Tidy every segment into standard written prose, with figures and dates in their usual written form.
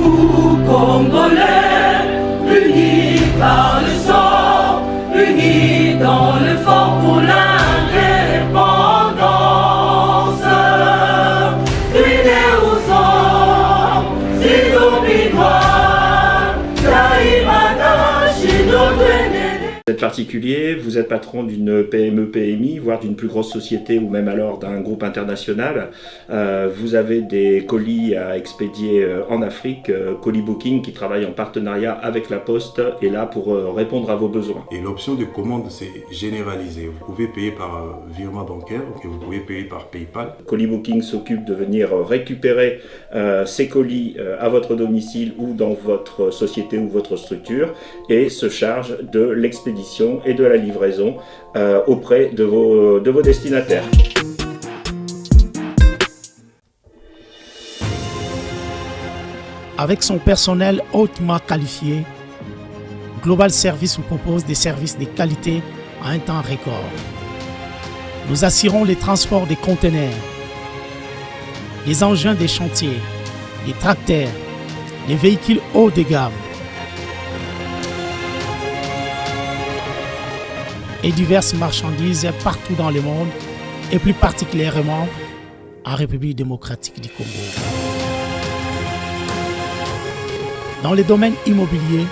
nous, Congolais, unis par le sang, unis dans le fort pour l'indépendance. Unis aux hommes, si oublidoires, Taïmana, Chido, Vous êtes particulier, vous êtes patron d'une PME-PMI, voire d'une plus grosse société ou même alors d'un groupe international. Vous avez des colis à expédier en Afrique. Colis Booking, qui travaille en partenariat avec la Poste, est là pour répondre à vos besoins. Et l'option de commande, c'est généralisé. Vous pouvez payer par virement bancaire et vous pouvez payer par PayPal. Colis Booking s'occupe de venir récupérer ces colis à votre domicile ou dans votre société ou votre structure et se charge de l'expédition et de la livraison auprès de vos destinataires. Avec son personnel hautement qualifié, Global Service vous propose des services de qualité à un temps record. Nous assurons les transports des conteneurs, les engins des chantiers, les tracteurs, les véhicules haut de gamme et diverses marchandises partout dans le monde et plus particulièrement en République démocratique du Congo. Dans le domaine immobilier,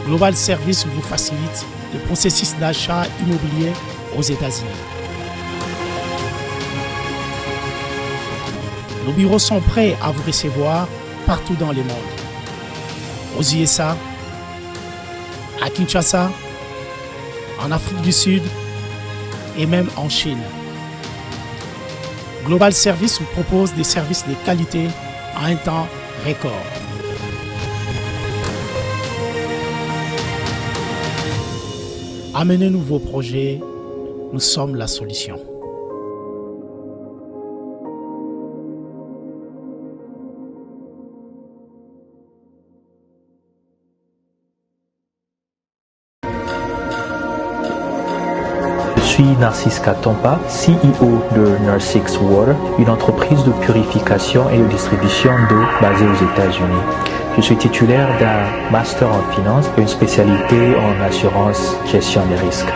Global Service vous facilite le processus d'achat immobilier aux États-Unis. Nos bureaux sont prêts à vous recevoir partout dans le monde. Aux USA, à Kinshasa, en Afrique du Sud et même en Chine. Global Service vous propose des services de qualité à un temps record. Amenez-nous vos projets, nous sommes la solution. Je suis Narcisse Katompa, CEO de Nursix Water, une entreprise de purification et de distribution d'eau basée aux États-Unis. Je suis titulaire d'un master en finance et une spécialité en assurance gestion des risques.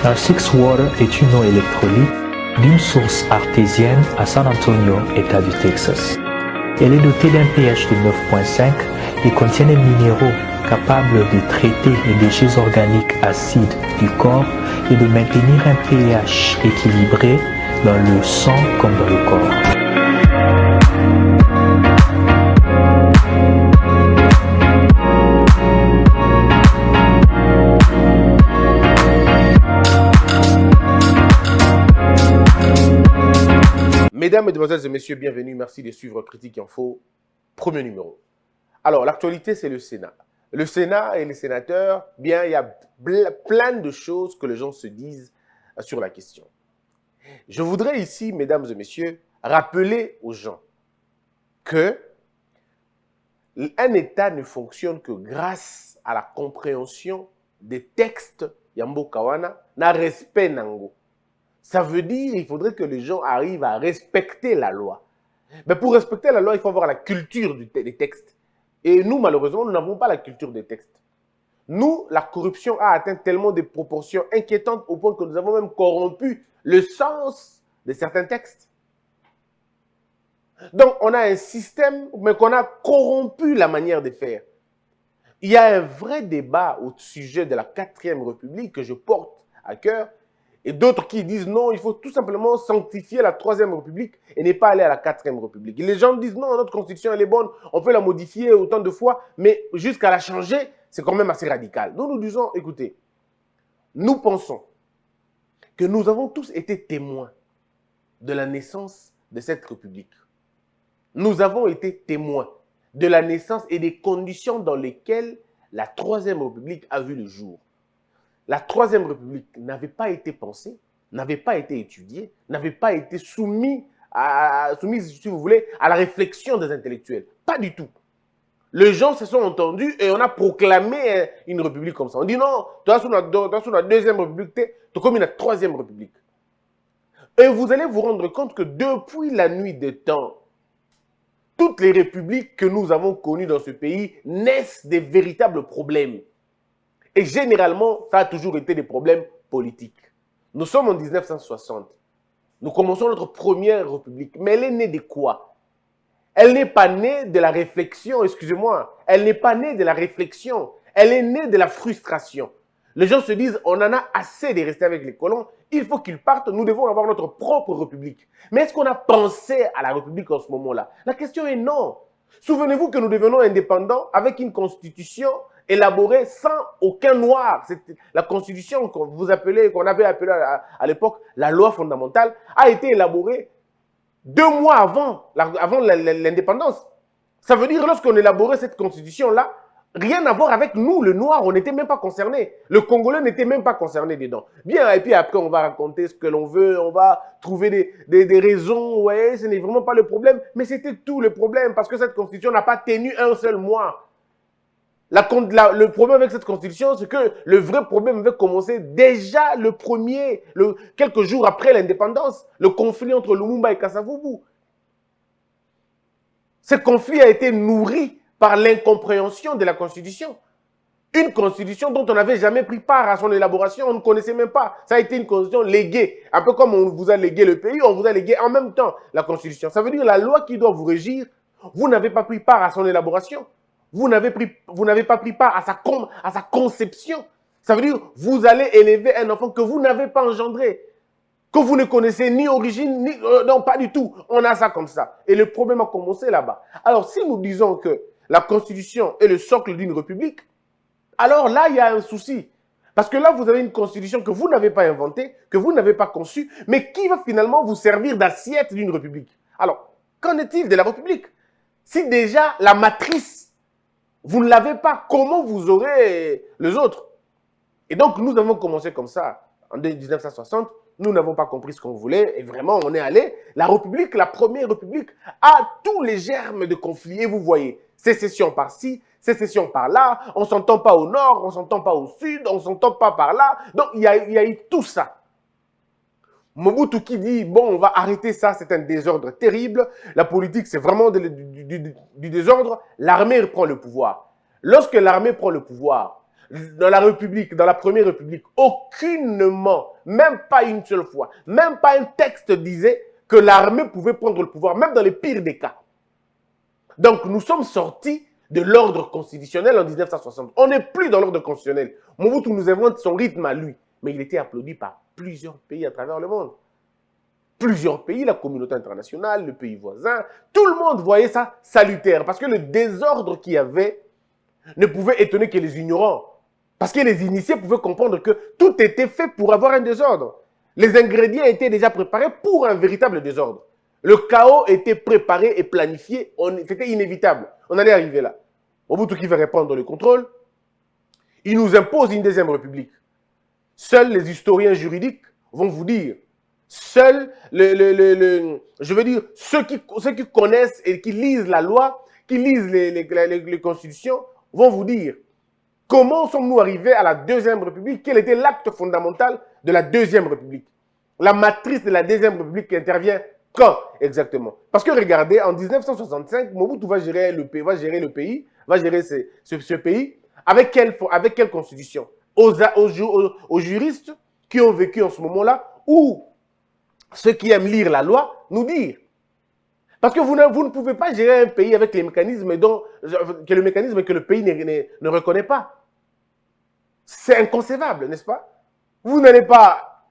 Nursix Water est une eau électrolyte d'une source artésienne à San Antonio, État du Texas. Elle est dotée d'un pH de 9.5 et contient des minéraux capables de traiter les déchets organiques acides du corps et de maintenir un pH équilibré dans le sang comme dans le corps. Mesdames, Mesdemoiselles et Messieurs, bienvenue. Merci de suivre Critique Info, premier numéro. Alors, l'actualité, c'est le Sénat. Le Sénat et les sénateurs, bien, il y a plein de choses que les gens se disent sur la question. Je voudrais ici, mesdames et messieurs, rappeler aux gens que un État ne fonctionne que grâce à la compréhension des textes Yambo Kawana, na respect nango. Ça veut dire qu'il faudrait que les gens arrivent à respecter la loi. Mais pour respecter la loi, il faut avoir la culture des textes. Et nous, malheureusement, nous n'avons pas la culture des textes. Nous, la corruption a atteint tellement de proportions inquiétantes au point que nous avons même corrompu le sens de certains textes. Donc, on a un système, mais qu'on a corrompu la manière de faire. Il y a un vrai débat au sujet de la 4e République que je porte à cœur. Et d'autres qui disent non, il faut tout simplement sanctifier la 3e République et ne pas aller à la 4e République. Et les gens disent non, notre constitution elle est bonne, on peut la modifier autant de fois, mais jusqu'à la changer, c'est quand même assez radical. Donc nous disons, écoutez, nous pensons que nous avons tous été témoins de la naissance de cette République. Nous avons été témoins de la naissance et des conditions dans lesquelles la 3e République a vu le jour. La 3e République n'avait pas été pensée, n'avait pas été étudiée, n'avait pas été soumise, si vous voulez, à la réflexion des intellectuels. Pas du tout. Les gens se sont entendus et on a proclamé une république comme ça. On dit non, dans la 2e République, tu es comme une 3e République. Et vous allez vous rendre compte que depuis la nuit des temps, toutes les républiques que nous avons connues dans ce pays naissent des véritables problèmes. Et généralement, ça a toujours été des problèmes politiques. Nous sommes en 1960. Nous commençons notre première république. Mais elle est née de quoi? Elle n'est pas née de la réflexion, excusez-moi. Elle n'est pas née de la réflexion. Elle est née de la frustration. Les gens se disent, on en a assez de rester avec les colons. Il faut qu'ils partent. Nous devons avoir notre propre république. Mais est-ce qu'on a pensé à la république en ce moment-là? La question est non. Souvenez-vous que nous devenons indépendants avec une constitution élaborée sans aucun noir. La constitution qu'on avait appelée à l'époque la loi fondamentale a été élaborée 2 mois avant l'indépendance. Ça veut dire lorsqu'on élaborait cette constitution-là, rien à voir avec nous, le noir, on n'était même pas concerné. Le Congolais n'était même pas concerné dedans. Bien, et puis après, on va raconter ce que l'on veut, on va trouver des raisons, ouais, ce n'est vraiment pas le problème. Mais c'était tout le problème, parce que cette constitution n'a pas tenu un seul mois. Le problème avec cette constitution, c'est que le vrai problème avait commencé déjà quelques jours après l'indépendance, le conflit entre Lumumba et Kasavubu. Ce conflit a été nourri par l'incompréhension de la Constitution. Une Constitution dont on n'avait jamais pris part à son élaboration, on ne connaissait même pas. Ça a été une Constitution léguée. Un peu comme on vous a légué le pays, on vous a légué en même temps la Constitution. Ça veut dire la loi qui doit vous régir, vous n'avez pas pris part à son élaboration. Vous n'avez pas pris part à sa conception. Ça veut dire vous allez élever un enfant que vous n'avez pas engendré, que vous ne connaissez ni origine, non, pas du tout. On a ça comme ça. Et le problème a commencé là-bas. Alors, si nous disons que la Constitution est le socle d'une république, alors là, il y a un souci. Parce que là, vous avez une Constitution que vous n'avez pas inventée, que vous n'avez pas conçue, mais qui va finalement vous servir d'assiette d'une république. Alors, qu'en est-il de la république? Si déjà la matrice, vous ne l'avez pas, comment vous aurez les autres? Et donc, nous avons commencé comme ça, en 1960. Nous n'avons pas compris ce qu'on voulait, et vraiment, on est allé. La République, la première République, a tous les germes de conflit. Et vous voyez, sécession par-ci, sécession par-là, on ne s'entend pas au nord, on ne s'entend pas au sud, on ne s'entend pas par-là. Donc, il y a eu tout ça. Mobutu qui dit, bon, on va arrêter ça, c'est un désordre terrible. La politique, c'est vraiment du désordre. L'armée prend le pouvoir. Lorsque l'armée prend le pouvoir, dans la République, dans la première République, aucunement, même pas une seule fois, même pas un texte disait que l'armée pouvait prendre le pouvoir, même dans les pires des cas. Donc, nous sommes sortis de l'ordre constitutionnel en 1960. On n'est plus dans l'ordre constitutionnel. Mobutu nous invente son rythme à lui, mais il était applaudi par plusieurs pays à travers le monde. Plusieurs pays, la communauté internationale, le pays voisin, tout le monde voyait ça salutaire, parce que le désordre qu'il y avait ne pouvait étonner que les ignorants. Parce que les initiés pouvaient comprendre que tout était fait pour avoir un désordre. Les ingrédients étaient déjà préparés pour un véritable désordre. Le chaos était préparé et planifié, c'était inévitable. On allait arriver là. Mobutu qui veut reprendre le contrôle, il nous impose une deuxième république. Seuls les historiens juridiques vont vous dire, seuls, je veux dire, ceux qui connaissent et qui lisent la loi, qui lisent les constitutions, vont vous dire comment sommes-nous arrivés à la deuxième république, quel était l'acte fondamental de la deuxième république. La matrice de la deuxième république qui intervient quand exactement? Parce que regardez, en 1965, Mobutu va gérer le pays, va gérer ce pays avec quelle constitution? Aux juristes qui ont vécu en ce moment-là, ou ceux qui aiment lire la loi, nous dire. Parce que vous ne pouvez pas gérer un pays avec les mécanismes que le pays ne reconnaît pas. C'est inconcevable, n'est-ce pas? Vous n'allez pas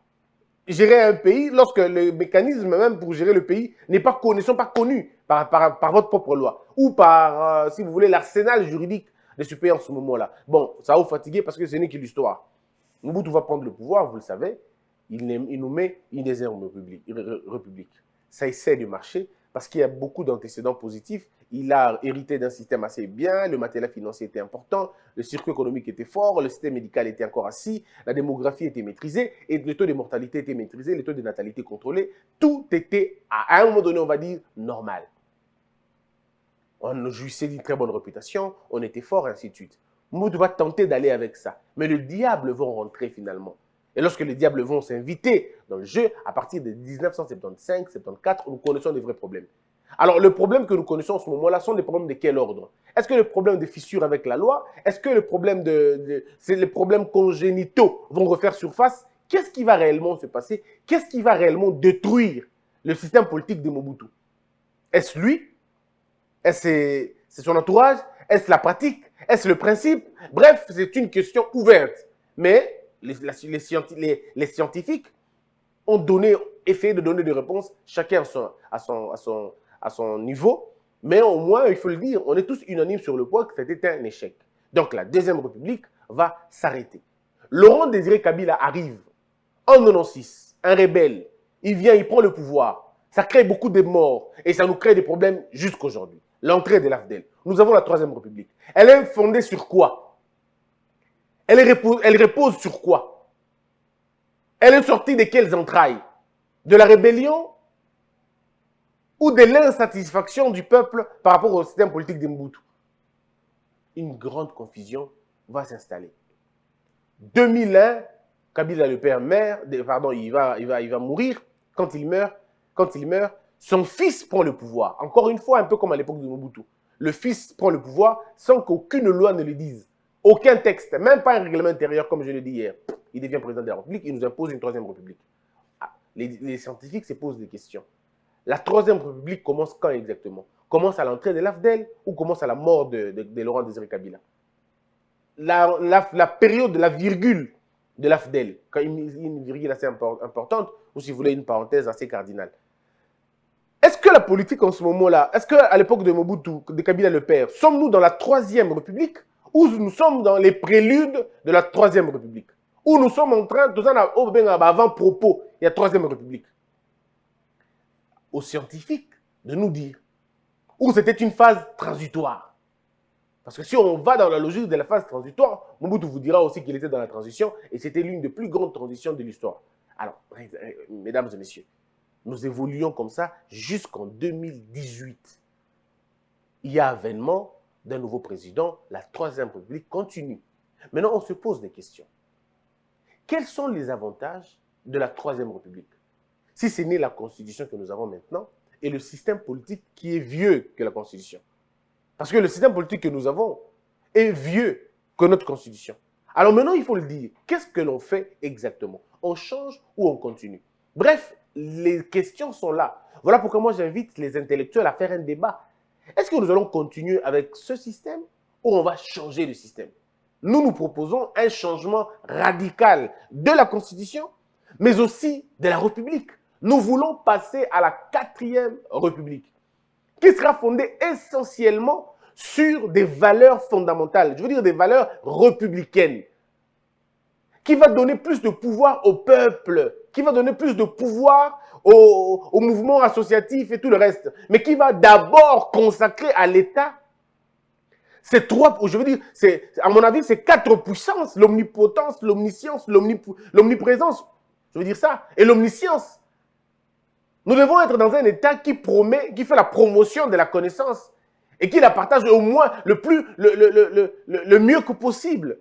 gérer un pays lorsque les mécanismes même pour gérer le pays ne sont pas connus par votre propre loi ou par, si vous voulez, l'arsenal juridique de ce pays en ce moment-là. Bon, ça va vous fatiguer parce que ce n'est que l'histoire. Mobutu va prendre le pouvoir, vous le savez, il nous met une deuxième république. Ça essaie de marcher parce qu'il y a beaucoup d'antécédents positifs. Il a hérité d'un système assez bien, le matériel financier était important, le circuit économique était fort, le système médical était encore assis, la démographie était maîtrisée, et le taux de mortalité était maîtrisé, le taux de natalité contrôlé. Tout était, à un moment donné, on va dire, normal. On jouissait d'une très bonne réputation, on était fort, et ainsi de suite. Mobutu va tenter d'aller avec ça. Mais le diable va rentrer finalement. Et lorsque les diables vont s'inviter dans le jeu, à partir de 1975-74, nous connaissons des vrais problèmes. Alors, le problème que nous connaissons en ce moment-là sont des problèmes de quel ordre? Est-ce que le problème de fissures avec la loi? Est-ce que le problème c'est les problèmes congénitaux vont refaire surface? Qu'est-ce qui va réellement se passer? Qu'est-ce qui va réellement détruire le système politique de Mobutu? Est-ce lui? Est-ce c'est son entourage? Est-ce la pratique? Est-ce le principe? Bref, c'est une question ouverte. Mais les scientifiques ont essayé de donner des réponses, chacun à son niveau. Mais au moins, il faut le dire, on est tous unanimes sur le point que c'était un échec. Donc la Deuxième République va s'arrêter. Laurent Désiré Kabila arrive en 96, un rebelle. Il vient, il prend le pouvoir. Ça crée beaucoup de morts et ça nous crée des problèmes jusqu'aujourd'hui. L'entrée de l'AFDEL. Nous avons la Troisième République. Elle est fondée sur quoi? Elle repose sur quoi? Elle est sortie de quelles entrailles? De la rébellion ou de l'insatisfaction du peuple par rapport au système politique de Mobutu? Une grande confusion va s'installer. 2001, Kabila le père il va mourir. Quand il meurt, son fils prend le pouvoir. Encore une fois, un peu comme à l'époque de Mobutu. Le fils prend le pouvoir sans qu'aucune loi ne le dise. Aucun texte, même pas un règlement intérieur, comme je l'ai dit hier. Il devient président de la République, il nous impose une Troisième République. Ah, les scientifiques se posent des questions. La Troisième République commence quand exactement? Commence à l'entrée de l'AFDEL ou commence à la mort de Laurent Désiré Kabila? La période, la virgule de l'AFDEL, quand une virgule assez importante, ou si vous voulez une parenthèse assez cardinale. Est-ce que la politique en ce moment-là, est-ce qu'à l'époque de Mobutu, de Kabila le père, sommes-nous dans la Troisième République ou nous sommes dans les préludes de la Troisième République? Ou nous sommes en train, tout ça, avant-propos, il y a Troisième République? Aux scientifiques de nous dire, ou c'était une phase transitoire. Parce que si on va dans la logique de la phase transitoire, Mobutu vous dira aussi qu'il était dans la transition et c'était l'une des plus grandes transitions de l'histoire. Alors, mesdames et messieurs, nous évoluons comme ça jusqu'en 2018. Il y a avènement d'un nouveau président, la Troisième République continue. Maintenant, on se pose des questions. Quels sont les avantages de la Troisième République? Si ce n'est la Constitution que nous avons maintenant et le système politique qui est vieux que la Constitution. Parce que le système politique que nous avons est vieux que notre Constitution. Alors maintenant, il faut le dire. Qu'est-ce que l'on fait exactement? On change ou on continue? Bref, les questions sont là. Voilà pourquoi moi j'invite les intellectuels à faire un débat. Est-ce que nous allons continuer avec ce système ou on va changer le système? Nous proposons un changement radical de la Constitution, mais aussi de la République. Nous voulons passer à la 4e République, qui sera fondée essentiellement sur des valeurs fondamentales, je veux dire des valeurs républicaines, qui va donner plus de pouvoir au peuple, qui va donner plus de pouvoir au mouvement associatif et tout le reste, mais qui va d'abord consacrer à l'État ces trois, je veux dire, à mon avis, c'est 4 puissances, l'omnipotence, l'omniscience, l'omniprésence, je veux dire ça, et l'omniscience. Nous devons être dans un État qui promet, qui fait la promotion de la connaissance et qui la partage au moins le mieux que possible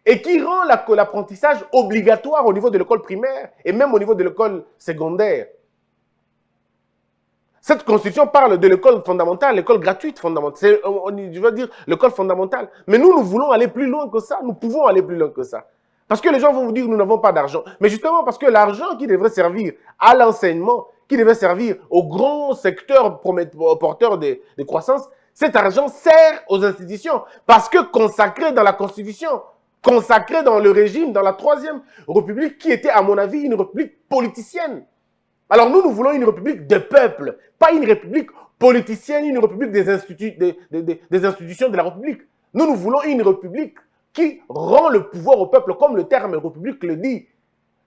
et qui rend l'apprentissage obligatoire au niveau de l'école primaire et même au niveau de l'école secondaire. Cette constitution parle de l'école fondamentale, l'école gratuite fondamentale, je veux dire l'école fondamentale. Mais nous voulons aller plus loin que ça, nous pouvons aller plus loin que ça. Parce que les gens vont vous dire que nous n'avons pas d'argent. Mais justement parce que l'argent qui devrait servir à l'enseignement, qui devait servir au grand secteur porteur de croissance, cet argent sert aux institutions. Parce que consacré dans la Constitution, consacré dans le régime, dans la Troisième République, qui était à mon avis une république politicienne. Alors nous voulons une république de peuple, pas une république politicienne, une république des institutions de la République. Nous voulons une république qui rend le pouvoir au peuple, comme le terme république le dit.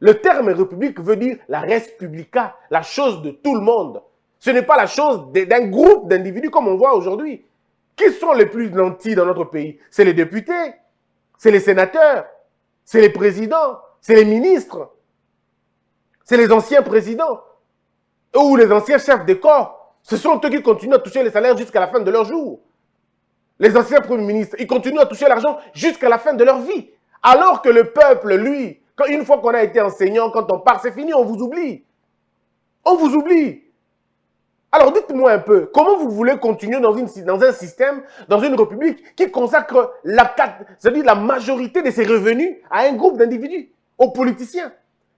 Le terme république veut dire la res publica, la chose de tout le monde. Ce n'est pas la chose d'un groupe d'individus comme on voit aujourd'hui. Qui sont les plus nantis dans notre pays? C'est les députés, c'est les sénateurs, c'est les présidents, c'est les ministres, c'est les anciens présidents ou les anciens chefs de corps. Ce sont eux qui continuent à toucher les salaires jusqu'à la fin de leur jour. Les anciens premiers ministres, ils continuent à toucher l'argent jusqu'à la fin de leur vie. Alors que le peuple, lui, une fois qu'on a été enseignant, quand on part, c'est fini, on vous oublie. On vous oublie. Alors dites-moi un peu, comment vous voulez continuer dans un système, dans une république qui consacre c'est-à-dire la majorité de ses revenus à un groupe d'individus, aux politiciens?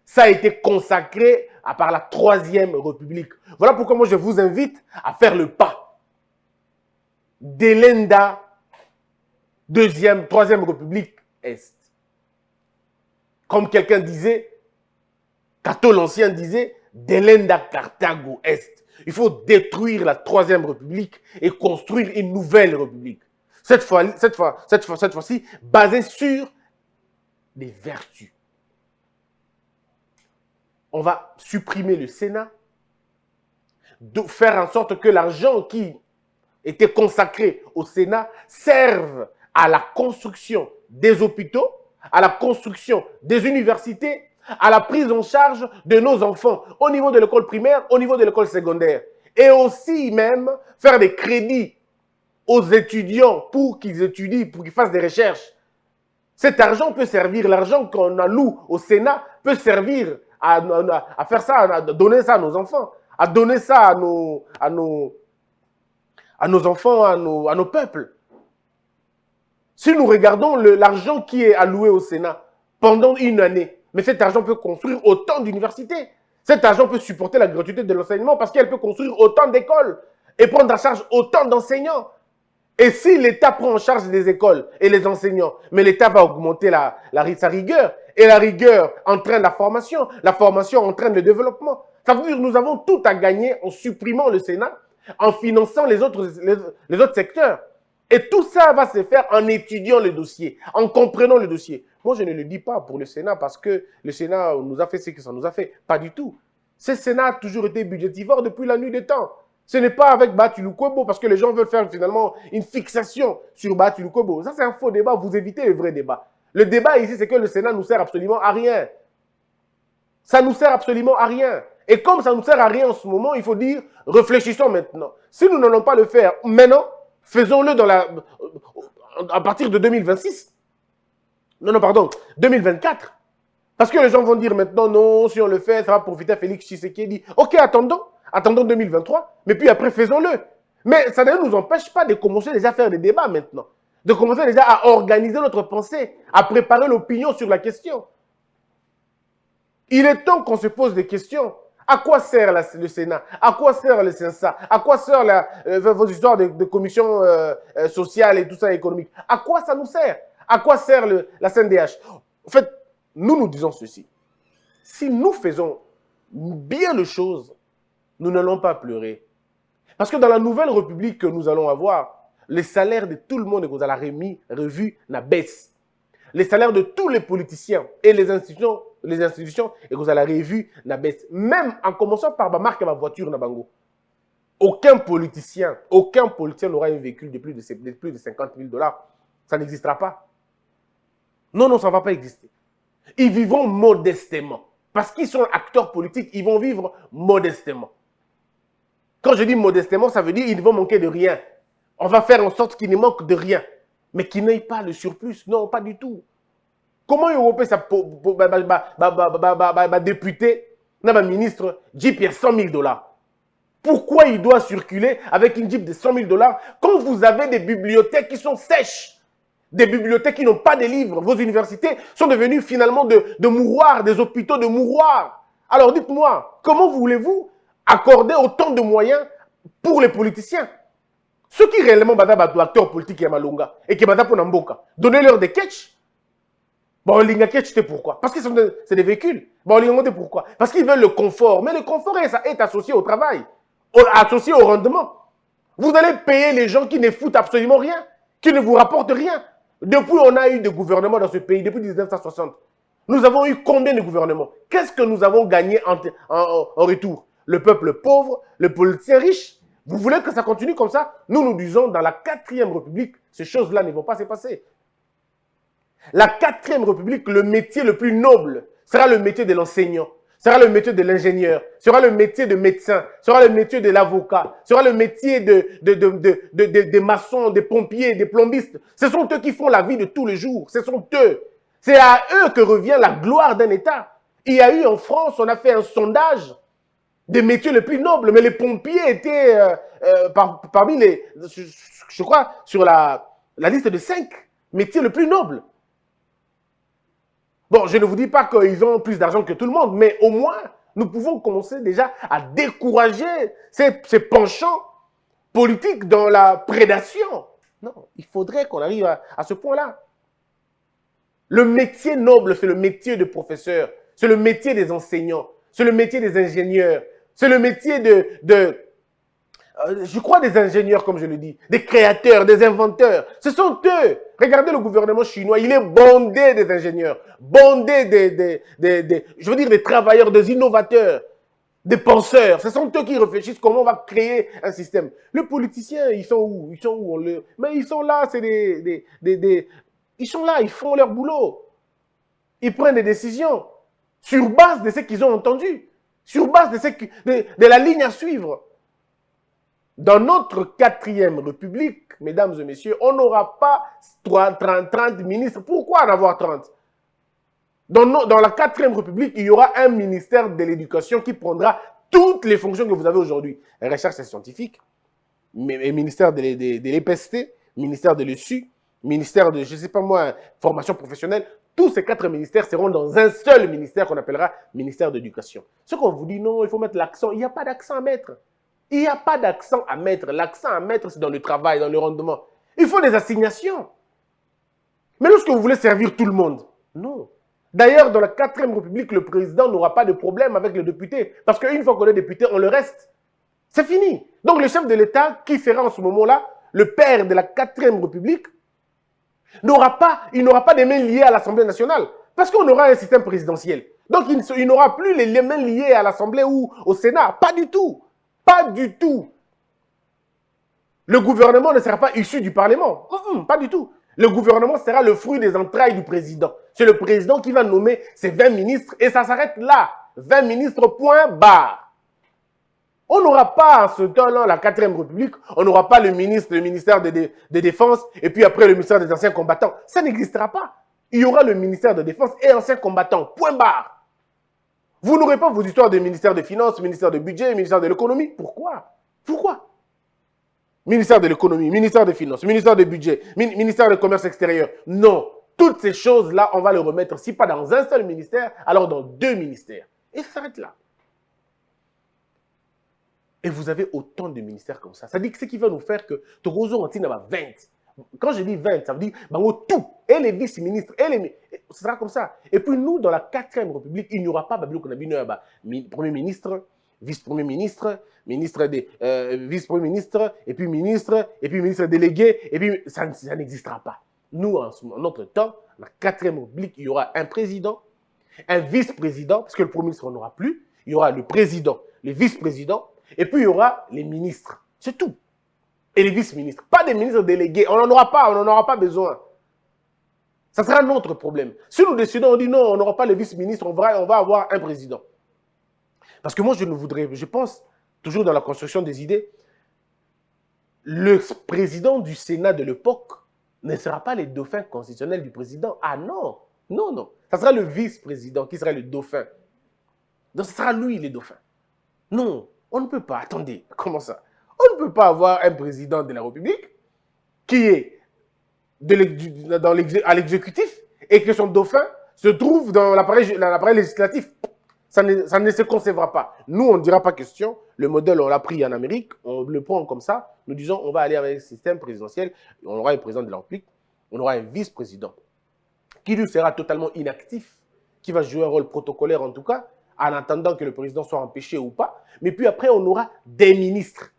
Ça a été consacré par la Troisième République. Voilà pourquoi moi je vous invite à faire le pas. Delenda, Troisième République Est. Comme quelqu'un disait, Cato l'Ancien disait, Delenda Carthago Est. Il faut détruire la Troisième République et construire une nouvelle République. Cette fois-ci, basée sur des vertus. On va supprimer le Sénat, faire en sorte que l'argent qui était consacré au Sénat serve à la construction des hôpitaux, à la construction des universités, à la prise en charge de nos enfants au niveau de l'école primaire, au niveau de l'école secondaire. Et aussi même faire des crédits aux étudiants pour qu'ils étudient, pour qu'ils fassent des recherches. Cet argent peut servir, l'argent qu'on alloue au Sénat peut servir à faire ça, à donner ça à nos enfants, à donner ça à nos enfants, à nos peuples. Si nous regardons l'argent qui est alloué au Sénat pendant une année, mais cet argent peut construire autant d'universités. Cet argent peut supporter la gratuité de l'enseignement parce qu'elle peut construire autant d'écoles et prendre en charge autant d'enseignants. Et si l'État prend en charge les écoles et les enseignants, mais l'État va augmenter sa rigueur, et la rigueur entraîne la formation entraîne le développement. Ça veut dire que nous avons tout à gagner en supprimant le Sénat, en finançant les autres secteurs. Et tout ça va se faire en étudiant le dossier, en comprenant le dossier. Moi, je ne le dis pas pour le Sénat parce que le Sénat nous a fait ce que ça nous a fait. Pas du tout. Ce Sénat a toujours été budgétivore depuis la nuit des temps. Ce n'est pas avec Bati Lukwebo parce que les gens veulent faire finalement une fixation sur Bati Lukwebo. Ça, c'est un faux débat. Vous évitez le vrai débat. Le débat ici, c'est que le Sénat nous sert absolument à rien. Ça nous sert absolument à rien. Et comme ça nous sert à rien en ce moment, il faut dire, réfléchissons maintenant. Si nous n'allons pas le faire maintenant, faisons-le à partir de 2026. Non, pardon, 2024. Parce que les gens vont dire maintenant, non, si on le fait, ça va profiter à Félix Tshisekedi. Ok, attendons 2023, mais puis après, faisons-le. Mais ça ne nous empêche pas de commencer déjà à faire des débats maintenant. De commencer déjà à organiser notre pensée, à préparer l'opinion sur la question. Il est temps qu'on se pose des questions. À quoi sert le Sénat? À quoi sert le CENSA? À quoi sert vos histoires de commission sociale et tout ça économique? À quoi ça nous sert? À quoi sert la CNDH? En fait, nous disons ceci. Si nous faisons bien les choses, nous n'allons pas pleurer. Parce que dans la nouvelle République que nous allons avoir, les salaires de tout le monde est à la revue, n'a baisse. Les salaires de tous les politiciens et les institutions et que à la revue n'a baisse. Même en commençant par ma marque et ma voiture na bango. Aucun politicien n'aura un véhicule de plus de 50 000 $. Ça n'existera pas. Non, ça ne va pas exister. Ils vivront modestement. Parce qu'ils sont acteurs politiques, ils vont vivre modestement. Quand je dis modestement, ça veut dire qu'ils ne vont manquer de rien. On va faire en sorte qu'ils ne manquent de rien. Mais qu'ils n'aient pas le surplus. Non, pas du tout. Comment Européen, ça député, un ministre, Jeep, il y a 100 000 $. Pourquoi il doit circuler avec une Jeep de 100 000 $ quand vous avez des bibliothèques qui sont sèches? Des bibliothèques qui n'ont pas de livres. Vos universités sont devenues finalement de mouroirs, des hôpitaux de mouroirs. Alors dites-moi, comment voulez-vous accorder autant de moyens pour les politiciens? Ceux qui réellement sont acteurs politiques et qui sont pour Namboka, donnez-leur des catchs. Bon, les catch, c'est pourquoi? Parce que c'est des véhicules. Bon, les pourquoi? Parce qu'ils veulent le confort. Mais le confort est associé au travail, associé au rendement. Vous allez payer les gens qui ne foutent absolument rien, qui ne vous rapportent rien. Depuis, on a eu des gouvernements dans ce pays, depuis 1960. Nous avons eu combien de gouvernements? Qu'est-ce que nous avons gagné en retour? Le peuple pauvre, le politicien riche. Vous voulez que ça continue comme ça? Nous disons, dans la 4e République, ces choses-là ne vont pas se passer. La 4e République, le métier le plus noble sera le métier de l'enseignant, sera le métier de l'ingénieur, sera le métier de médecin, sera le métier de l'avocat, sera le métier des maçons, des pompiers, des plombistes. Ce sont eux qui font la vie de tous les jours. Ce sont eux. C'est à eux que revient la gloire d'un État. Il y a eu en France, on a fait un sondage des métiers les plus nobles. Mais les pompiers étaient parmi les, je crois, sur la liste de 5 métiers les plus nobles. Bon, je ne vous dis pas qu'ils ont plus d'argent que tout le monde, mais au moins, nous pouvons commencer déjà à décourager ces penchants politiques dans la prédation. Non, il faudrait qu'on arrive à ce point-là. Le métier noble, c'est le métier de professeur, c'est le métier des enseignants, c'est le métier des ingénieurs, c'est le métier je crois des ingénieurs, comme je le dis, des créateurs, des inventeurs. Ce sont eux. Regardez le gouvernement chinois, il est bondé des ingénieurs, bondé je veux dire, des travailleurs, des innovateurs, des penseurs. Ce sont eux qui réfléchissent comment on va créer un système. Les politiciens, ils sont où? Ils sont où? Mais ils sont là, c'est ils sont là, ils font leur boulot. Ils prennent des décisions sur base de ce qu'ils ont entendu, sur base de la ligne à suivre. Dans notre 4e République, mesdames et messieurs, on n'aura pas 30 ministres. Pourquoi en avoir 30? Dans la 4e République, il y aura un ministère de l'Éducation qui prendra toutes les fonctions que vous avez aujourd'hui. Recherche scientifique, ministère de l'EPST, ministère de l'ESU, ministère de, je ne sais pas moi, formation professionnelle. Tous ces 4 ministères seront dans un seul ministère qu'on appellera ministère de l'Éducation. Ce qu'on vous dit, non, il faut mettre l'accent. Il n'y a pas d'accent à mettre. Il n'y a pas d'accent à mettre. L'accent à mettre, c'est dans le travail, dans le rendement. Il faut des assignations. Mais lorsque vous voulez servir tout le monde, non. D'ailleurs, dans la 4e République, le président n'aura pas de problème avec les députés. Parce qu'une fois qu'on est député, on le reste. C'est fini. Donc le chef de l'État, qui sera en ce moment-là le père de la 4e République, il n'aura pas des mains liées à l'Assemblée nationale. Parce qu'on aura un système présidentiel. Donc il n'aura plus les mains liées à l'Assemblée ou au Sénat. Pas du tout. Pas du tout. Le gouvernement ne sera pas issu du Parlement. Pas du tout. Le gouvernement sera le fruit des entrailles du président. C'est le président qui va nommer ses 20 ministres et ça s'arrête là. 20 ministres, point barre. On n'aura pas, en ce temps-là, la 4e République, on n'aura pas le ministère de Défense et puis après le ministère des Anciens Combattants. Ça n'existera pas. Il y aura le ministère de Défense et Anciens Combattants, point barre. Vous n'aurez pas vos histoires de ministère des Finances, ministère de Budget, ministère de l'Économie. Pourquoi? Pourquoi? Ministère de l'Économie, ministère des Finances, ministère du Budget, ministère du Commerce extérieur. Non. Toutes ces choses-là, on va les remettre, si pas dans un seul ministère, alors dans 2 ministères. Et ça s'arrête là. Et vous avez autant de ministères comme ça. Ça dit que ce qui va nous faire que Togozo Antine a 20. Quand je dis 20, ça veut dire tout. Et les vice-ministres, ce sera comme ça. Et puis nous, dans la 4e République, il n'y aura pas Premier ministre, vice-premier ministre, vice-premier ministre, et puis ministre délégué, et puis ça n'existera pas. Nous, en notre temps, la 4e République, il y aura un président, un vice-président, parce que le premier ministre, on n'aura plus. Il y aura le président, le vice-président, et puis il y aura les ministres. C'est tout. Et les vice-ministres. Pas des ministres délégués. On n'en aura pas besoin. Ça sera notre problème. Si nous décidons, on dit non, on n'aura pas les vice-ministres, on va avoir un président. Parce que moi, je pense, toujours dans la construction des idées, le président du Sénat de l'époque ne sera pas le dauphin constitutionnel du président. Ah non, non, non. Ça sera le vice-président qui sera le dauphin. Donc, ce sera lui le dauphin. Non, on ne peut pas. Attendez, comment ça? On ne peut pas avoir un président de la République qui est à l'exécutif et que son dauphin se trouve dans l'appareil législatif. Ça ne se concevra pas. Nous, on ne dira pas question. Le modèle, on l'a pris en Amérique. On le prend comme ça. Nous disons, on va aller avec un système présidentiel. On aura un président de la République. On aura un vice-président qui lui sera totalement inactif, qui va jouer un rôle protocolaire en tout cas, en attendant que le président soit empêché ou pas. Mais puis après, on aura des ministres.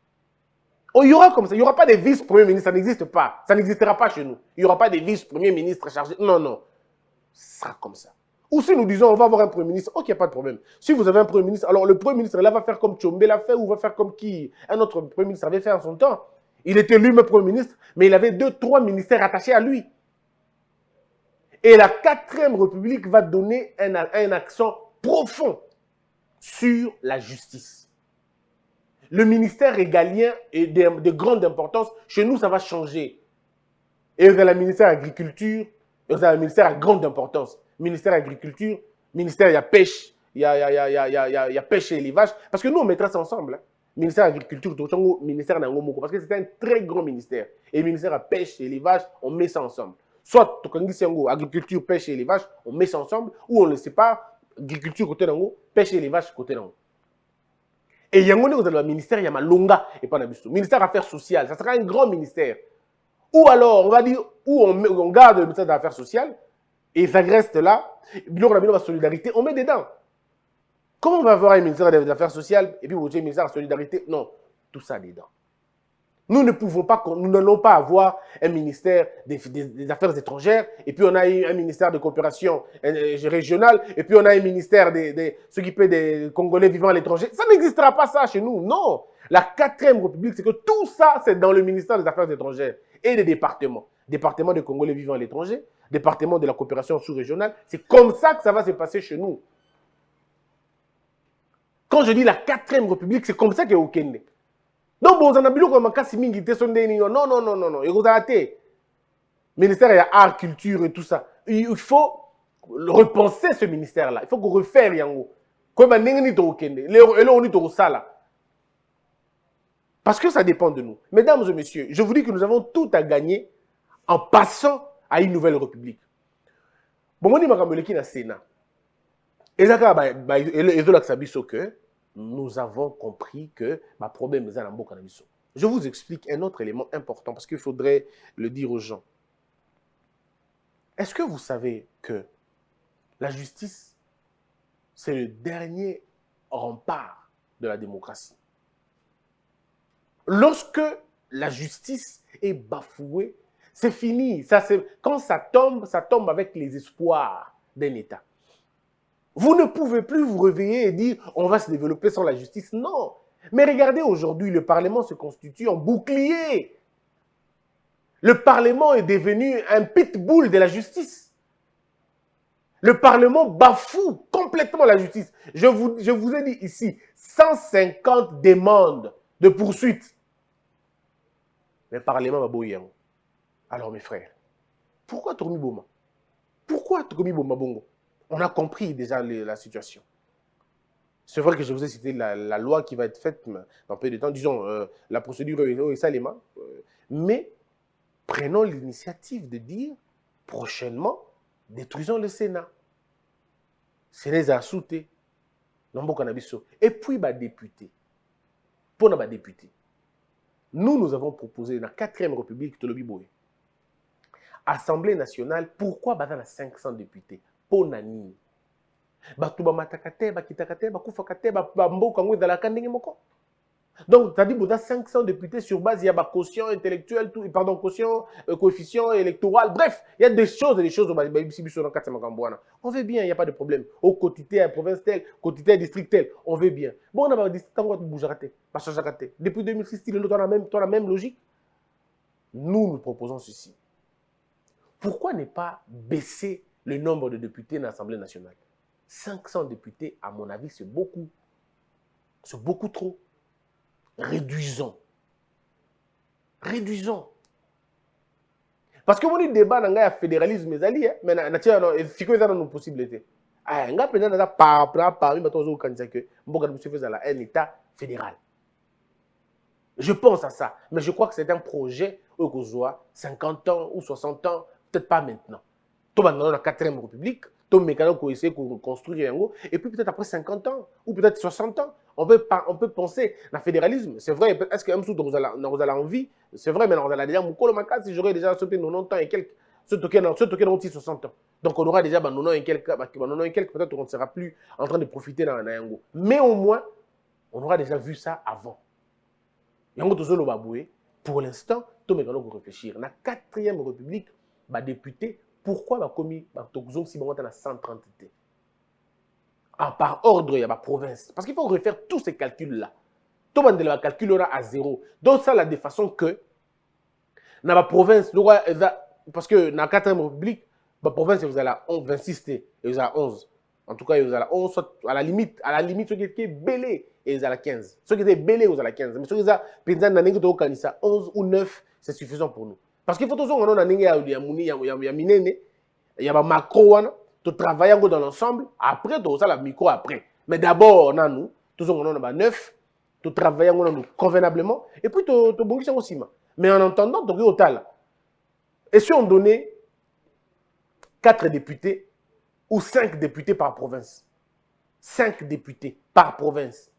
Il y aura comme ça. Il n'y aura pas de vice-premier ministre. Ça n'existe pas. Ça n'existera pas chez nous. Il n'y aura pas de vice-premier ministre chargé. Non, non. Ce sera comme ça. Ou si nous disons, on va avoir un premier ministre, ok, pas de problème. Si vous avez un premier ministre, alors le premier ministre, là, va faire comme Tchombe l'a fait ou va faire comme qui un autre premier ministre avait fait en son temps. Il était lui-même premier ministre, mais il avait 2-3 ministères attachés à lui. Et la 4e République va donner un accent profond sur la justice. Le ministère régalien est de grande importance. Chez nous, ça va changer. Et vous avez le ministère de l'Agriculture, et vous avez le ministère à grande importance. Ministère de l'Agriculture, ministère de la Pêche, y a pêche et élevage. Parce que nous, on mettra ça ensemble. Hein. Ministère de l'Agriculture, ministère d'Angomoko, parce que c'est un très grand ministère. Et le ministère de pêche et élevage, on met ça ensemble. Soit agriculture, pêche et élevage, on met ça ensemble, ou on ne le sépare, agriculture côté d'Ango, pêche et élevage côté d'Ango. Et il y a un ministère, il y a Malonga et pas Nabisto. Ministère Affaires sociales, ça sera un grand ministère. Ou alors, on va dire, où on garde le ministère des Affaires sociales, et ça reste là, puis on a mis la solidarité, on met dedans. Comment on va avoir un ministère des Affaires sociales et puis vous avez un ministère de la solidarité? Non, tout ça dedans. Nous ne pouvons pas, nous n'allons pas avoir un ministère des Affaires étrangères et puis on a un ministère de coopération régionale et puis on a un ministère de s'occuper des Congolais vivant à l'étranger. Ça n'existera pas ça chez nous, non. La 4e République, c'est que tout ça, c'est dans le ministère des Affaires étrangères et des départements. Département des Congolais vivant à l'étranger, département de la coopération sous-régionale. C'est comme ça que ça va se passer chez nous. Quand je dis la 4e République, c'est comme ça qu'il y a au Kenya. Donc, bon, on a bien comme un cas similaire qui était non, non, non, non, non. Il faut arrêter. Ministère, il y a art, culture et tout ça. Il faut repenser ce ministère-là. Il faut qu'on refaire Yango. Comme un au Kenya. Et là, on est au Sala. Parce que ça dépend de nous. Mesdames et messieurs, je vous dis que nous avons tout à gagner en passant à une nouvelle République. Bon, on dit que le Sénat. Et ça, que nous avons compris que ma problème est dans le Je vous explique un autre élément important parce qu'il faudrait le dire aux gens. Est-ce que vous savez que la justice, c'est le dernier rempart de la démocratie? Lorsque la justice est bafouée, c'est fini. Quand ça tombe avec les espoirs d'un État. Vous ne pouvez plus vous réveiller et dire on va se développer sans la justice. Non. Mais regardez aujourd'hui, le Parlement se constitue en bouclier. Le Parlement est devenu un pitbull de la justice. Le Parlement bafoue complètement la justice. Je vous ai dit ici, 150 demandes de poursuite. Le Parlement va bouillir. Alors mes frères, pourquoi Tourmi Boma? Pourquoi Tourmi Boma Bongo? On a compris déjà la situation. C'est vrai que je vous ai cité la loi qui va être faite dans peu de temps, disons la procédure et Salema, mais prenons l'initiative de dire prochainement, détruisons le Sénat. Sénat a souté, et puis député. Pour nos députés. Nous avons proposé dans la 4e République de l'Obiboé, Assemblée nationale, pourquoi dans la 500 députés? Ponani. Batuba matakate, bakitakate, bakufakate, bamboka ngwe dalaka ndenge moko. Donc, ça dit que 500 députés sur base, il y a quotient intellectuel, pardon, quotient, coefficient électoral, bref, il y a des choses on veut bien, il n'y a pas de problème. Au quotidien, à la province telle, quotidien, district tel, on veut bien. Bon, on a un district, on va bouger. Depuis 2006, on a la même logique. Nous proposons ceci. Pourquoi ne pas baisser le nombre de députés dans l'Assemblée nationale? 500 députés, à mon avis, c'est beaucoup. C'est beaucoup trop. Réduisons. Réduisons. Parce que mon débat dans le fédéralisme, mais il faut que ça nos possibilités. Un gars peut-être parmi un État fédéral. Je pense à ça, mais je crois que c'est un projet où on soit 50 ans ou 60 ans, peut-être pas maintenant. Tout dans la 4e République, tout le mécanisme qu'on essaie de construire, et puis peut-être après 50 ans, ou peut-être 60 ans, on peut penser à le fédéralisme. C'est vrai, est-ce que vous avez envie? C'est vrai, mais on a déjà si j'aurais déjà sauté 90 ans et quelques, ce token aussi 60 ans. Donc on aura déjà 90 et quelques, peut-être on ne sera plus en train de profiter dans Yango. Mais au moins, on aura déjà vu ça avant. Yango Tozolo Baboué, pour l'instant, tout le monde réfléchir. Dans la 4e République, député, pourquoi la commis si on a 130 T? Par ordre, il y a ma province. Parce qu'il faut refaire tous ces calculs-là. Tout le monde calculera à zéro. Donc, ça, de façon que, dans la province, parce que dans la 4e République, la province, vous avez 26 T, et vous avez 11. En tout cas, vous avez 11, soit à la limite, ce qui est belé, et vous avez 15. Ce qui est belé, vous avez 15. Mais ce qui est 11 ou 9, c'est suffisant pour nous. Parce qu'il faut toujours qu'on ait il y a macro, Tu travailles dans l'ensemble, après, tu as la micro après. Mais d'abord, on a nous, tous on a 9, tu travailles convenablement, et puis tu bonnes aussi. Mais en entendant, tu au tal. Et si on donnait 4 députés ou 5 députés par province, 5 députés par province,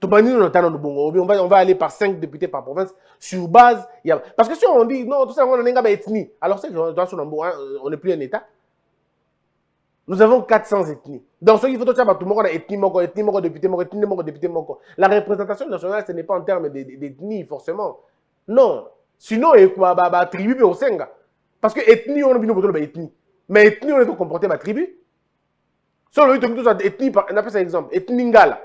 on va aller par 5 députés par province sur base. Parce que si on dit non, tout ça, on est ethnie, alors c'est que on n'est plus un État. Nous avons 400 ethnies. Dans ce qu'il faut tout le monde a ethnie, député. La représentation nationale, ce n'est pas en termes d'ethnie, forcément. Non. Sinon, il y a une tribu au Senga. Parce que ethnie, on a une ethnie. Mais ethnie, on est comporté ma tribu. Si on a une ethnie, on appelle ça exemple. Ethnie Ngala.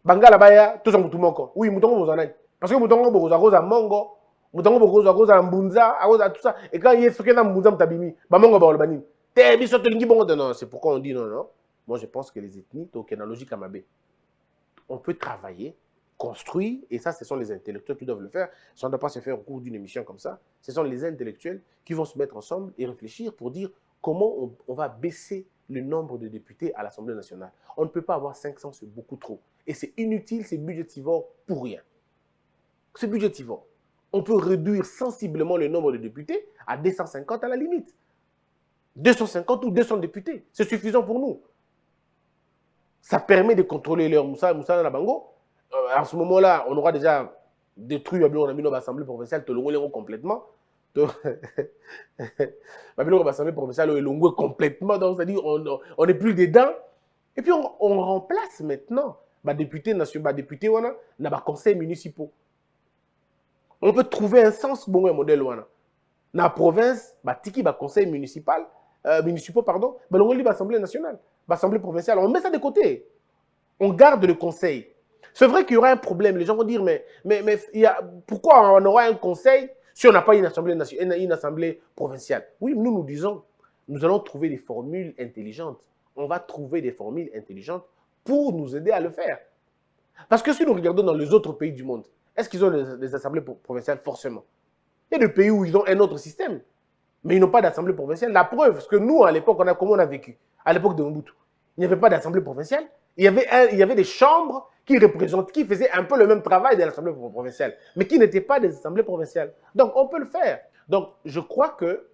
Bangala baya, tout ça, mouton. Oui, mouton, vous en avez. Parce que mouton, vous avez un mango. Mouton, vous avez un mbunza, tout ça. Et quand il y a ce qu'il y a un mbunza, mtabimi, bamongo, baolbani. Non, c'est pourquoi on dit non. Moi, je pense que les ethnies, donc, la logique à Mabé, on peut travailler, construire, et ça, ce sont les intellectuels qui doivent le faire. Ça ne doit pas se faire au cours d'une émission comme ça. Ce sont les intellectuels qui vont se mettre ensemble et réfléchir pour dire comment on va baisser le nombre de députés à l'Assemblée nationale. On ne peut pas avoir 500, c'est beaucoup trop. Et c'est inutile, c'est budgétivore pour rien. C'est budgétivore. On peut réduire sensiblement le nombre de députés à 250 à la limite. 250 ou 200 députés, c'est suffisant pour nous. Ça permet de contrôler leur Moussa Nabango. À ce moment-là, on aura déjà détruit l'Assemblée provinciale, complètement. L'Assemblée provinciale est complètement, donc c'est-à-dire on n'est plus dedans. Et puis on remplace maintenant les députés nationaux, députés dans les conseils municipaux. On peut trouver un sens bon un modèle dans la province, tiki conseil municipal. Municipaux, pardon, on lit l'Assemblée nationale, l'Assemblée provinciale, on met ça de côté. On garde le conseil. C'est vrai qu'il y aura un problème. Les gens vont dire, mais pourquoi on aura un conseil si on n'a pas une assemblée provinciale? Oui, nous disons, nous allons trouver des formules intelligentes. On va trouver des formules intelligentes pour nous aider à le faire. Parce que si nous regardons dans les autres pays du monde, est-ce qu'ils ont des assemblées provinciales? Forcément. Il y a des pays où ils ont un autre système. Mais ils n'ont pas d'assemblée provinciale. La preuve, parce que nous, à l'époque, comment on a vécu? À l'époque de Mobutu, il n'y avait pas d'assemblée provinciale. Il y avait des chambres qui faisaient un peu le même travail de l'assemblée provinciale, mais qui n'étaient pas des assemblées provinciales. Donc, on peut le faire. Donc, je crois que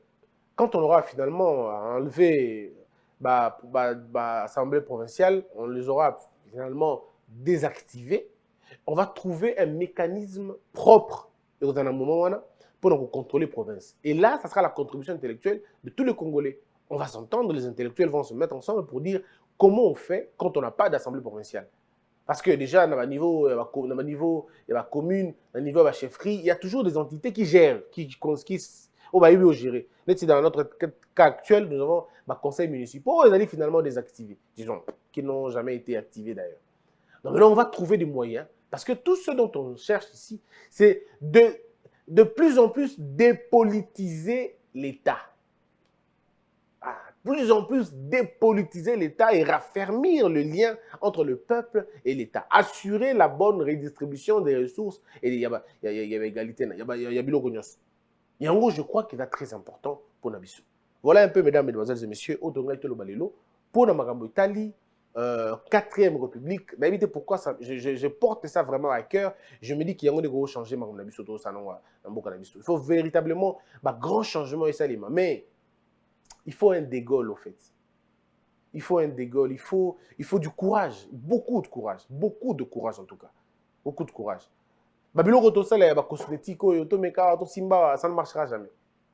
quand on aura finalement enlevé l'assemblée provinciale, on les aura finalement désactivés, on va trouver un mécanisme propre dans un moment pour contrôler les provinces. Et là, ça sera la contribution intellectuelle de tous les Congolais. On va s'entendre, les intellectuels vont se mettre ensemble pour dire comment on fait quand on n'a pas d'assemblée provinciale. Parce que déjà, à un niveau, il y a la commune, à niveau de la chefferie, il y a toujours des entités qui gèrent, qui gérer. Dans notre cas actuel, nous avons les conseils municipaux, ils allaient finalement désactiver, disons, qui n'ont jamais été activés d'ailleurs. Donc là, on va trouver des moyens, parce que tout ce dont on cherche ici, c'est de plus en plus dépolitiser l'État. Plus en plus dépolitiser l'État et raffermir le lien entre le peuple et l'État. Assurer la bonne redistribution des ressources. Et il y a égalité, il y a bilogonios. Et en gros, je crois qu'il est très important pour Nabiso. Voilà un peu, mesdames, mesdemoiselles et messieurs, pour Namagambo Italie, 4e République. Mais pourquoi ça, je porte ça vraiment à cœur. Je me dis qu'il y a un gros changement. Il faut véritablement un grand changement. Mais il faut un De Gaulle, au fait. Il faut un De Gaulle, il faut du courage, beaucoup de courage en tout cas. Beaucoup de courage. Ça ne marchera jamais.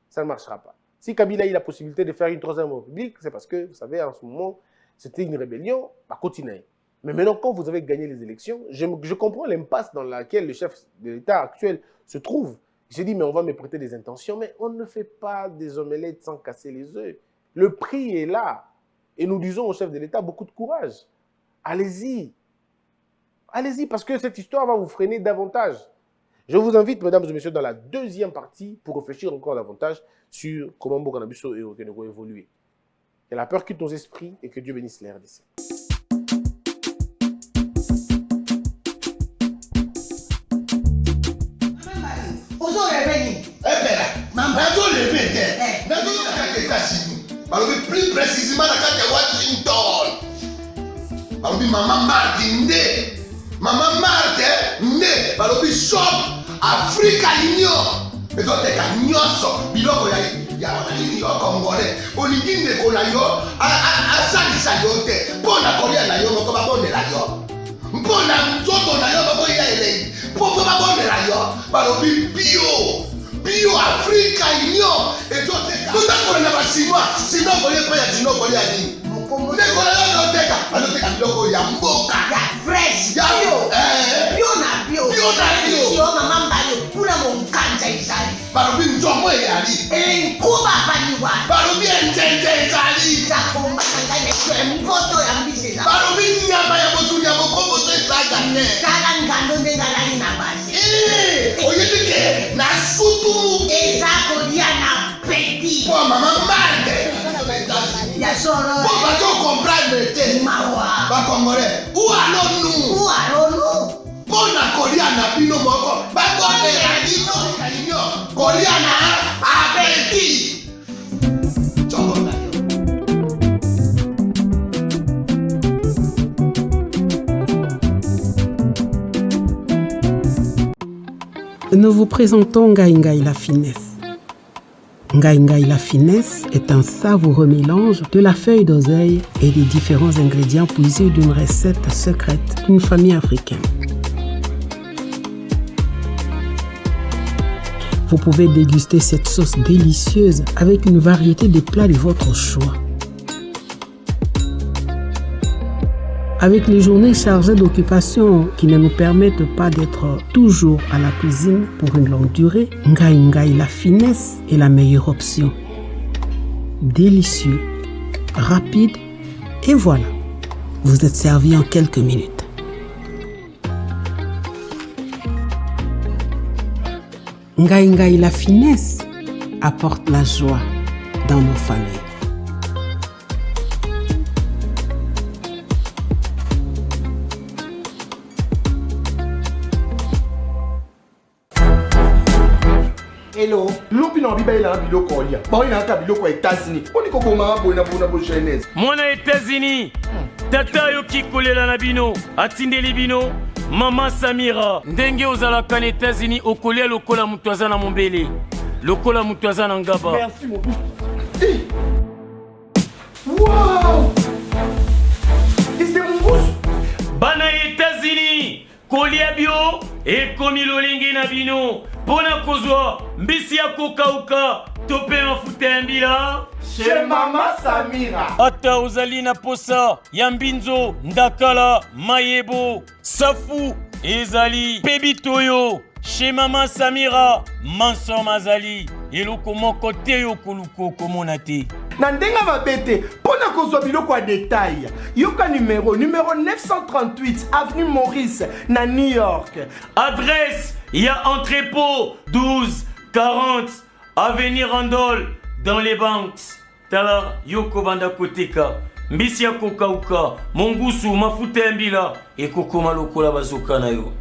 Ça ne marchera pas. Si Kabila a eu la possibilité de faire une 3e République, c'est parce que, vous savez, en ce moment, c'était une rébellion, à continuer. Mais maintenant, quand vous avez gagné les élections, je comprends l'impasse dans laquelle le chef de l'État actuel se trouve. J'ai dit, mais on va me prêter des intentions, mais on ne fait pas des omelettes sans casser les œufs. Le prix est là. Et nous disons au chef de l'État, beaucoup de courage. Allez-y. Allez-y, parce que cette histoire va vous freiner davantage. Je vous invite, mesdames et messieurs, dans la 2e partie, pour réfléchir encore davantage sur comment Bokanabiso et Okenego évoluer. Que la peur quitte nos esprits et que Dieu bénisse les RDC. Nazo le bete. Nazo le kake kasi. balobi plus précisément na kati ya Washington balobi mama Marthe nde mama Marthe nde balobi shop Africa Union ezoteka nyonso biloko ya nini yo congolais olingi ndeko na yo asalisa yo te mpo na kolia na yo moko babondela yo mpo na nzoto na yo baboya elei mpo babondela yo balobi bio Africa Union ezoteka totakola na basinois sino kolia mpo ya sino kolia nini ndeko na yo azoteka biloko ya mboka ya fresh ya bio na bio mama mbayo kuna monkanja izali balobi nzomo eyali enkuba baliwa balobi enjenje ezali zakomba kanga mpoto ya mbisi ezali balobi nyama ya botuli ya bokomboso ezaga ne kala ngando nde ngalali na basi oyebi ke na sutu eza kolia na peti po mama Marthe ya solo po bazokomprendre te mawa bakongolais ualonu mpo na kolia na bino moko bakondela bino kolia na apeti nzongo na yo. Nous vous présentons Ngai Ngai la finesse. Ngai Ngai la finesse est un savoureux mélange de la feuille d'oseille et des différents ingrédients puisés d'une recette secrète d'une famille africaine. Vous pouvez déguster cette sauce délicieuse avec une variété de plats de votre choix. Avec les journées chargées d'occupation qui ne nous permettent pas d'être toujours à la cuisine pour une longue durée, Ngai Ngai la finesse est la meilleure option. Délicieux, rapide et voilà, vous êtes servi en quelques minutes. Ngai Ngai la finesse apporte la joie dans nos familles. Hello. Lopi na biba ila biloko olia. Ba ina ka biloko États-Unis. Oni ko boma boina bo jeunesse. Mwana États-Unis. Tata yo kikolela na bino. Atindeli bino. Mama Samira. Ndenge ozalaka na États-Unis okolia lokola mutu aza na mombele. Lokola mutu aza na ngaba. Merci mon bout. Wow! C'est mon bout. Bana États-Unis. Kolia bio ekomi lolingi na bino. Pona kozwa mbisi ya kokauka tope mafuta ya mbila chez Mama Samira. Ata ozali na posa ya mbinzo ndakala mayebo safu ezali pebitoyo chez Mama Samira manso mazali eloko moko te yo koluko komona te na ndenga babete pona kozwa biloko ya détail yoka numéro 938 avenue Maurice na New York. Adresse il y a entrepôt 1240 avenue Randol dans les banques. Tala yoko banda koteka mbisi ya kokauka mongusu mafuta ya mbila ekokoma lokola bazoka na yo.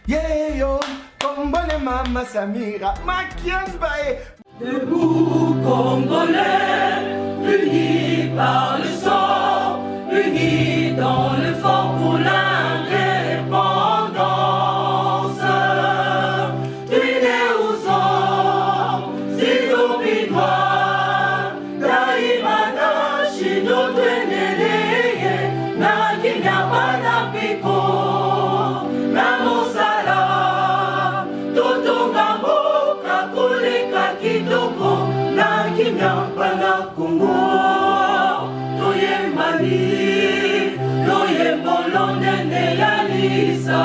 Yeah yo, kombone Mama Samira, makiambae. Debout Congolais, unis par le sang, unis dans le fort pour l'indépendance. Unis aux hommes, si opinois, daimana shino tweneleye, na kinyamana piko, na mosala, totonga boka kuleka kitoko, na kinyamana Congo. Toye mali, loye molonene ya lisa.